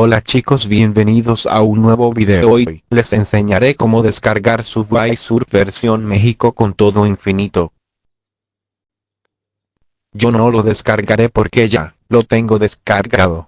Hola chicos, bienvenidos a un nuevo video. Hoy les enseñaré cómo descargar Subway Surf versión México con todo infinito. Yo no lo descargaré porque ya lo tengo descargado.